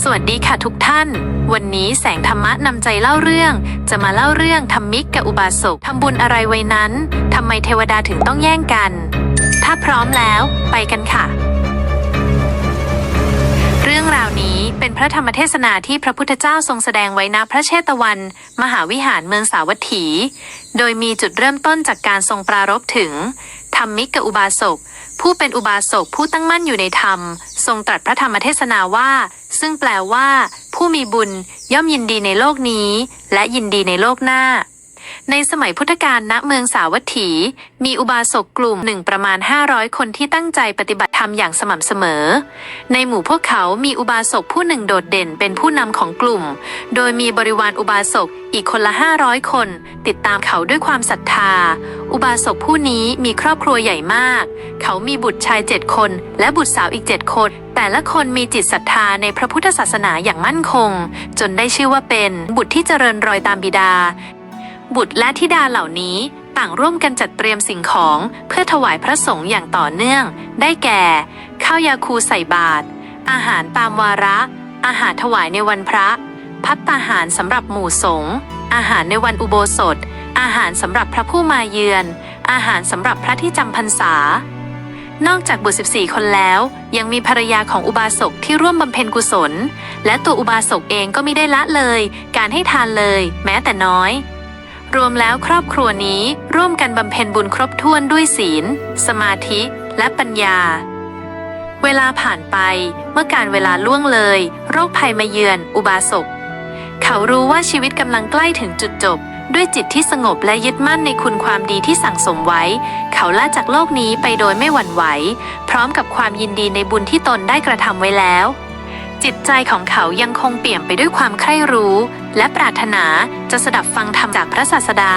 สวัสดีค่ะทุกท่านวันนี้แสงธรรมะนำใจเล่าเรื่องจะมาเล่าเรื่องธรรมิกกับอุบาสกทำบุญอะไรไว้นั้นทำไมเทวดาถึงต้องแย่งกันถ้าพร้อมแล้วไปกันค่ะเรื่องราวนี้เป็นพระธรรมเทศนาที่พระพุทธเจ้าทรงแสดงไว้ณพระเชตวันมหาวิหารเมืองสาวัตถีโดยมีจุดเริ่มต้นจากการทรงปรารภถึงธรรมิกกับอุบาสกผู้เป็นอุบาสกผู้ตั้งมั่นอยู่ในธรรมทรงตรัสพระธรรมเทศนาว่าซึ่งแปลว่าผู้มีบุญย่อมยินดีในโลกนี้และยินดีในโลกหน้าในสมัยพุทธกาลณเมืองสาวัตถีมีอุบาสกกลุ่มหนึ่งประมาณ500คนที่ตั้งใจปฏิบัติธรรมอย่างสม่ำเสมอในหมู่พวกเขามีอุบาสกผู้หนึ่งโดดเด่นเป็นผู้นำของกลุ่มโดยมีบริวารอุบาสกอีกคนละ500คนติดตามเขาด้วยความศรัทธาอุบาสกผู้นี้มีครอบครัวใหญ่มากเขามีบุตรชาย7คนและบุตรสาวอีก7คนแต่ละคนมีจิตศรัทธาในพระพุทธศาสนาอย่างมั่นคงจนได้ชื่อว่าเป็นบุตรที่เจริญรอยตามบิดาบุตรและธิดาเหล่านี้ต่างร่วมกันจัดเตรียมสิ่งของเพื่อถวายพระสงฆ์อย่างต่อเนื่องได้แก่ข้าวยาคูใส่บาตรอาหารตามวาระอาหารถวายในวันพระภัตตาหารสำหรับหมู่สงฆ์อาหารในวันอุโบสถอาหารสำหรับพระผู้มาเยือนอาหารสำหรับพระที่จำพรรษานอกจากบุตร14คนแล้วยังมีภรรยาของอุบาสกที่ร่วมบำเพ็ญกุศลและตัวอุบาสกเองก็มิได้ละเลยการให้ทานเลยแม้แต่น้อยรวมแล้วครอบครัวนี้ร่วมกันบำเพ็ญบุญครบถ้วนด้วยศีลสมาธิและปัญญาเวลาผ่านไปเมื่อการเวลาล่วงเลยโรคภัยมาเยือนอุบาสกเขารู้ว่าชีวิตกำลังใกล้ถึงจุดจบด้วยจิตที่สงบและยึดมั่นในคุณความดีที่สั่งสมไว้เขาละจากโลกนี้ไปโดยไม่หวั่นไหวพร้อมกับความยินดีในบุญที่ตนได้กระทำไว้แล้วจิตใจของเขายังคงเปี่ยมไปด้วยความใคร่รู้และปรารถนาจะสดับฟังธรรมจากพระศาสดา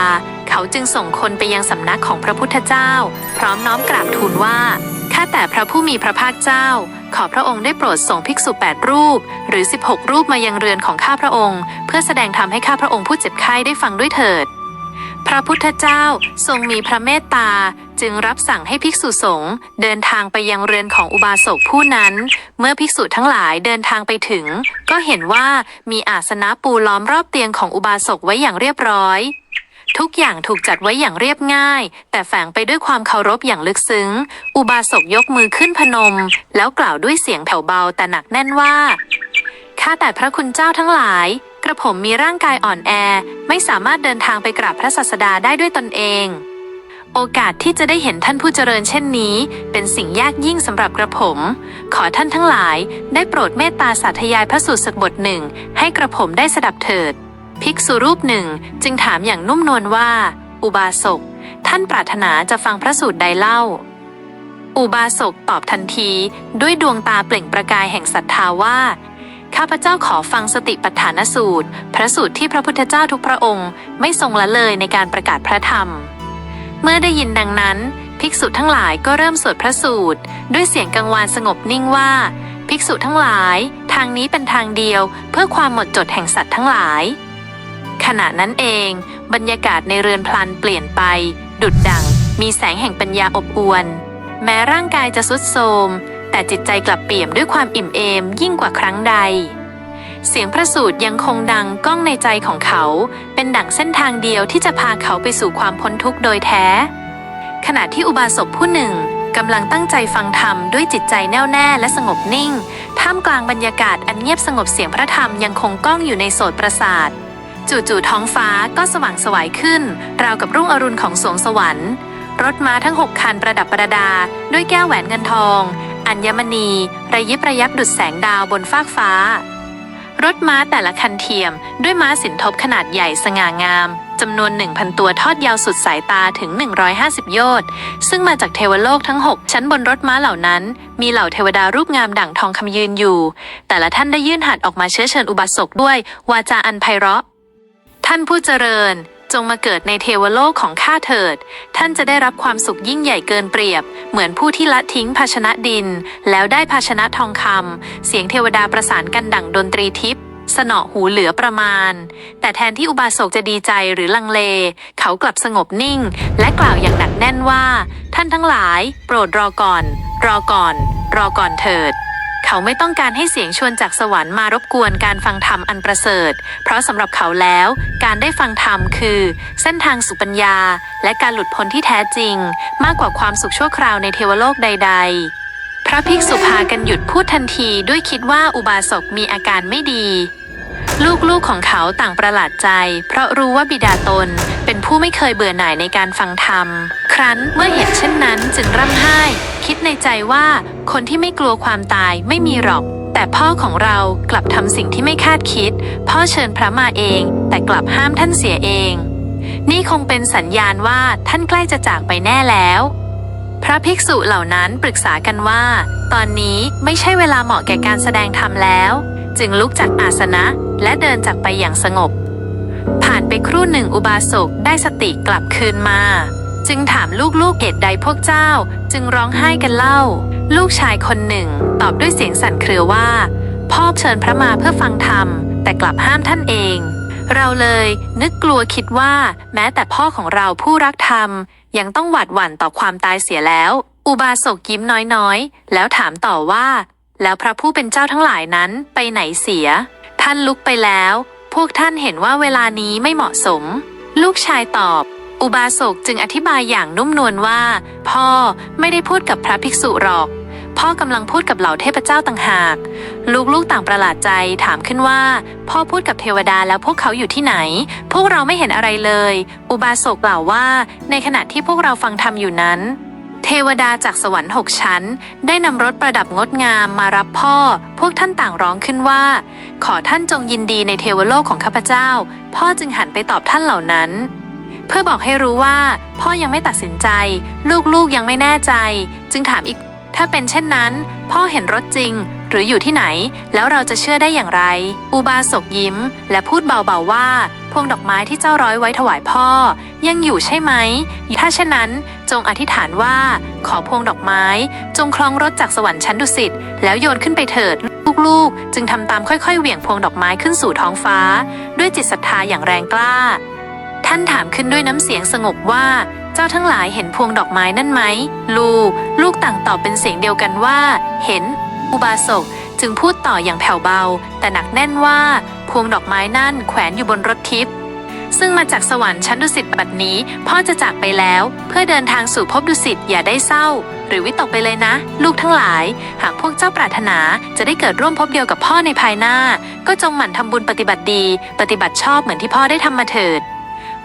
เขาจึงส่งคนไปยังสำนักของพระพุทธเจ้าพร้อมน้อมกราบทูลว่าข้าแต่พระผู้มีพระภาคเจ้าขอพระองค์ได้โปรดส่งภิกษุ8รูปหรือ16รูปมายังเรือนของข้าพระองค์เพื่อแสดงธรรมให้ข้าพระองค์ผู้เจ็บไข้ได้ฟังด้วยเถิดพระพุทธเจ้าทรงมีพระเมตตาจึงรับสั่งให้ภิกษุสงฆ์เดินทางไปยังเรือนของอุบาสกผู้นั้นเมื่อภิกษุทั้งหลายเดินทางไปถึงก็เห็นว่ามีอาสนะปูล้อมรอบเตียงของอุบาสกไว้อย่างเรียบร้อยทุกอย่างถูกจัดไว้อย่างเรียบง่ายแต่แฝงไปด้วยความเคารพอย่างลึกซึ้งอุบาสกยกมือขึ้นพนมแล้วกล่าวด้วยเสียงแผ่วเบาแต่หนักแน่นว่าข้าแต่พระคุณเจ้าทั้งหลายกระผมมีร่างกายอ่อนแอไม่สามารถเดินทางไปกราบพระศาสดาได้ด้วยตนเองโอกาสที่จะได้เห็นท่านผู้เจริญเช่นนี้เป็นสิ่งยากยิ่งสำหรับกระผมขอท่านทั้งหลายได้โปรดเมตตาสาธยายพระสูตรสักบทหนึ่งให้กระผมได้สดับเถิดภิกษุรูปหนึ่งจึงถามอย่างนุ่มนวลว่าอุบาสกท่านปรารถนาจะฟังพระสูตรใดเล่าอุบาสกตอบทันทีด้วยดวงตาเปล่งประกายแห่งศรัทธาว่าข้าพเจ้าขอฟังสติปัฏฐานสูตรพระสูตรที่พระพุทธเจ้าทุกพระองค์ไม่ทรงละเลยในการประกาศพระธรรมเมื่อได้ยินดังนั้นภิกษุทั้งหลายก็เริ่มสวดพระสูตรด้วยเสียงกังวานสงบนิ่งว่าภิกษุทั้งหลายทางนี้เป็นทางเดียวเพื่อความหมดจดแห่งสัตว์ทั้งหลายขณะนั้นเองบรรยากาศในเรือนพลันเปลี่ยนไปดุจดั่งมีแสงแห่งปัญญาอบอวลแม้ร่างกายจะทรุดโทรมแต่จิตใจกลับเปี่ยมด้วยความอิ่มเอมยิ่งกว่าครั้งใดเสียงพระสูตรยังคงดังก้องในใจของเขาเป็นดั่งเส้นทางเดียวที่จะพาเขาไปสู่ความพ้นทุกข์โดยแท้ขณะที่อุบาสกผู้หนึ่งกำลังตั้งใจฟังธรรมด้วยจิตใจแน่วแน่และสงบนิ่งท่ามกลางบรรยากาศอันเงียบสงบเสียงพระธรรมยังคงก้องอยู่ในโสตประสาทจู่ๆท้องฟ้าก็สว่างไสวขึ้นราวกับรุ่งอรุณของสวงสวรรค์รถม้าทั้ง6คันประดับประดาด้วยแก้วแหวนเงินทองอัญมณีระยิบระยับดุจแสงดาวบนฟากฟ้ารถม้าแต่ละคันเทียมด้วยม้าสินทบขนาดใหญ่สง่างามจำนวน 1,000 ตัวทอดยาวสุดสายตาถึง150โยชน์ซึ่งมาจากเทวโลกทั้ง6ชั้นบนรถม้าเหล่านั้นมีเหล่าเทวดารูปงามดั่งทองคำยืนอยู่แต่ละท่านได้ยื่นหัตถ์ออกมาเชื้อเชิญอุบาสกด้วยวาจาอันไพเราะท่านผู้เจริญจงมาเกิดในเทวโลกของข้าเถิดท่านจะได้รับความสุขยิ่งใหญ่เกินเปรียบเหมือนผู้ที่ละทิ้งภาชนะดินแล้วได้ภาชนะทองคำเสียงเทวดาประสานกันดั่งดนตรีทิพย์สนอหูเหลือประมาณแต่แทนที่อุบาสกจะดีใจหรือลังเลเขากลับสงบนิ่งและกล่าวอย่างหนักแน่นว่าท่านทั้งหลายโปรดรอก่อนรอก่อนรอก่อนเถิด เขาไม่ต้องการให้เสียงชวนจากสวรรค์มารบกวนการฟังธรรมอันประเสริฐเพราะสำหรับเขาแล้วการได้ฟังธรรมคือเส้นทางสู่ปัญญาและการหลุดพ้นที่แท้จริงมากกว่าความสุขชั่วคราวในเทวโลกใดๆพระภิกษุพากันหยุดพูดทันทีด้วยคิดว่าอุบาสกมีอาการไม่ดีลูกๆของเขาต่างประหลาดใจเพราะรู้ว่าบิดาตนเป็นผู้ไม่เคยเบื่อหน่ายในการฟังธรรมครั้นเมื่อเห็นเช่นนั้นจึงร่ำไห้คิดในใจว่าคนที่ไม่กลัวความตายไม่มีหรอกแต่พ่อของเรากลับทำสิ่งที่ไม่คาดคิดพ่อเชิญพระมาเองแต่กลับห้ามท่านเสียเองนี่คงเป็นสัญญาณว่าท่านใกล้จะจากไปแน่แล้วพระภิกษุเหล่านั้นปรึกษากันว่าตอนนี้ไม่ใช่เวลาเหมาะแก่การแสดงธรรมแล้วจึงลุกจากอาสนะและเดินจากไปอย่างสงบผ่านไปครู่หนึ่งอุบาสกได้สติกลับคืนมาจึงถามลูกๆเหตุใดพวกเจ้าจึงร้องไห้กันเล่าลูกชายคนหนึ่งตอบด้วยเสียงสั่นเครือว่าพ่อเชิญพระมาเพื่อฟังธรรมแต่กลับห้ามท่านเองเราเลยนึกกลัวคิดว่าแม้แต่พ่อของเราผู้รักธรรมยังต้องหวาดหวั่นต่อความตายเสียแล้วอุบาสกยิ้มน้อยๆแล้วถามต่อว่าแล้วพระผู้เป็นเจ้าทั้งหลายนั้นไปไหนเสียท่านลุกไปแล้วพวกท่านเห็นว่าเวลานี้ไม่เหมาะสมลูกชายตอบอุบาสกจึงอธิบายอย่างนุ่มนวลว่าพ่อไม่ได้พูดกับพระภิกษุหรอกพ่อกำลังพูดกับเหล่าเทพเจ้าต่างหากลูกๆต่างประหลาดใจถามขึ้นว่าพ่อพูดกับเทวดาแล้วพวกเขาอยู่ที่ไหนพวกเราไม่เห็นอะไรเลยอุบาสกกล่าวว่าในขณะที่พวกเราฟังธรรมอยู่นั้นเทวดาจากสวรรค์6 ชั้นได้นำรถประดับงดงามมารับพ่อพวกท่านต่างร้องขึ้นว่าขอท่านจงยินดีในเทวโลกของข้าพเจ้าพ่อจึงหันไปตอบท่านเหล่านั้นเพื่อบอกให้รู้ว่าพ่อยังไม่ตัดสินใจลูกๆยังไม่แน่ใจจึงถามอีกถ้าเป็นเช่นนั้นพ่อเห็นรถจริงหรืออยู่ที่ไหนแล้วเราจะเชื่อได้อย่างไรอุบาสกยิ้มและพูดเบาๆว่าพวงดอกไม้ที่เจ้าร้อยไว้ถวายพ่อยังอยู่ใช่ไหมถ้าเช่นนั้นจงอธิษฐานว่าขอพวงดอกไม้จงคล้องรถจากสวรรค์ชั้นดุสิตแล้วโยนขึ้นไปเถิดลูกๆจึงทำตามค่อยๆเหวี่ยงพวงดอกไม้ขึ้นสู่ท้องฟ้าด้วยจิตศรัทธาอย่างแรงกล้าท่านถามขึ้นด้วยน้ำเสียงสงบว่าเจ้าทั้งหลายเห็นพวงดอกไม้นั่นไหมลูกต่างตอบเป็นเสียงเดียวกันว่าเห็นอุบาสกจึงพูดต่ออย่างแผ่วเบาแต่หนักแน่นว่าพวงดอกไม้นั่นแขวนอยู่บนรถทิพย์ซึ่งมาจากสวรรค์ชั้นดุสิตบัดนี้พ่อจะจากไปแล้วเพื่อเดินทางสู่ภพดุสิตอย่าได้เศร้าหรือวิตกไปเลยนะลูกทั้งหลายหากพวกเจ้าปรารถนาจะได้เกิดร่วมภพเดียวกับพ่อในภายหน้าก็จงหมั่นทำบุญปฏิบัติดีปฏิบัติชอบเหมือนที่พ่อได้ทำมาเถิด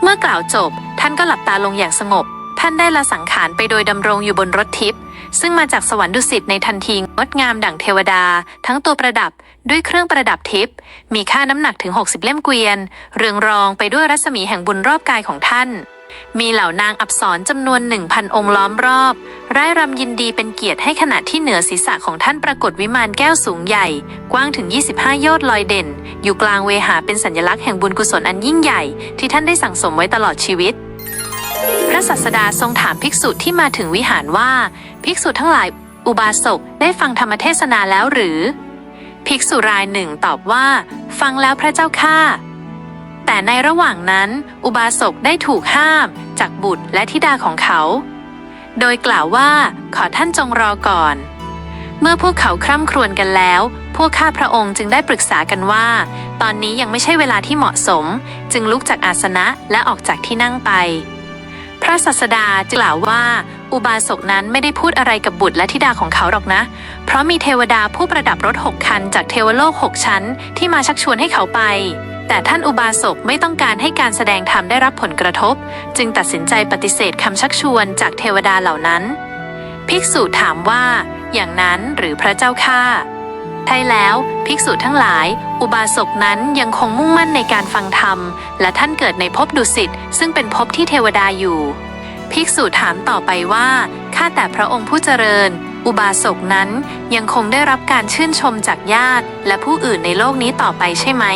เมื่อกล่าวจบท่านก็หลับตาลงอย่างสงบท่านได้ละสังขารไปโดยดำรงอยู่บนรถทิพย์ซึ่งมาจากสวรรค์ดุสิตในทันทีงดงามดั่งเทวดาทั้งตัวประดับด้วยเครื่องประดับทิพย์มีค่าน้ำหนักถึง60 เล่มเกวียนเรืองรองไปด้วยรัศมีแห่งบุญรอบกายของท่านมีเหล่านางอัปสรจำนวน 1,000 องค์ล้อมรอบร่ายรำยินดีเป็นเกียรติให้ขณะที่เหนือศีรษะของท่านปรากฏวิมานแก้วสูงใหญ่กว้างถึง25 โยชน์ลอยเด่นอยู่กลางเวหาเป็นสัญลักษณ์แห่งบุญกุศลอันยิ่งใหญ่ที่ท่านได้สั่งสมไว้ตลอดชีวิตพระศาสดาทรงถามภิกษุที่มาถึงวิหารว่าภิกษุทั้งหลายอุบาสกได้ฟังธรรมเทศนาแล้วหรือภิกษุรายหนึ่งตอบว่าฟังแล้วพระเจ้าข้าแต่ในระหว่างนั้นอุบาสกได้ถูกห้ามจากบุตรและธิดาของเขาโดยกล่าวว่าขอท่านจงรอก่อนเมื่อพวกเขาคร่ำครวญกันแล้วพวกข้าพระองค์จึงได้ปรึกษากันว่าตอนนี้ยังไม่ใช่เวลาที่เหมาะสมจึงลุกจากอาสนะและออกจากที่นั่งไปพระศาสดาจึงกล่าวว่าอุบาสกนั้นไม่ได้พูดอะไรกับบุตรและธิดาของเขาหรอกนะเพราะมีเทวดาผู้ประดับรถ6 คันจากเทวโลก6 ชั้นที่มาชักชวนให้เขาไปแต่ท่านอุบาสกไม่ต้องการให้การแสดงธรรมได้รับผลกระทบจึงตัดสินใจปฏิเสธคำชักชวนจากเทวดาเหล่านั้นภิกษุถามว่าอย่างนั้นหรือพระเจ้าข้าใช่แล้วภิกษุทั้งหลายอุบาสกนั้นยังคงมุ่งมั่นในการฟังธรรมและท่านเกิดในภพดุสิตซึ่งเป็นภพที่เทวดาอยู่ภิกษุถามต่อไปว่าข้าแต่พระองค์ผู้เจริญอุบาสกนั้นยังคงได้รับการชื่นชมจากญาติและผู้อื่นในโลกนี้ต่อไปใช่ไหม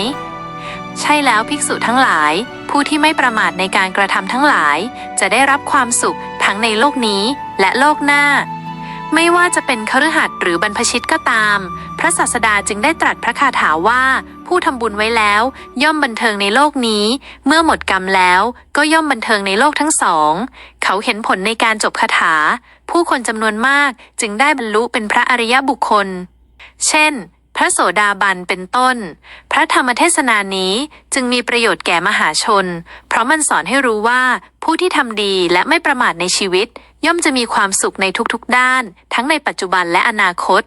ใช่แล้วภิกษุทั้งหลายผู้ที่ไม่ประมาทในการกระทำทั้งหลายจะได้รับความสุขทั้งในโลกนี้และโลกหน้าไม่ว่าจะเป็นคฤหัสถ์หรือบรรพชิตก็ตามพระศาสดาจึงได้ตรัสพระคาถาว่าผู้ทำบุญไว้แล้วย่อมบันเทิงในโลกนี้เมื่อหมดกรรมแล้วก็ย่อมบันเทิงในโลกทั้งสองเขาเห็นผลในการจบคาถาผู้คนจำนวนมากจึงได้บรรลุเป็นพระอริยบุคคล เช่น พระโสดาบันเป็นต้น พระธรรมเทศนานี้จึงมีประโยชน์แก่มหาชน เพราะมันสอนให้รู้ว่าผู้ที่ทำดีและไม่ประมาทในชีวิต ย่อมจะมีความสุขในทุกๆด้าน ทั้งในปัจจุบันและอนาคต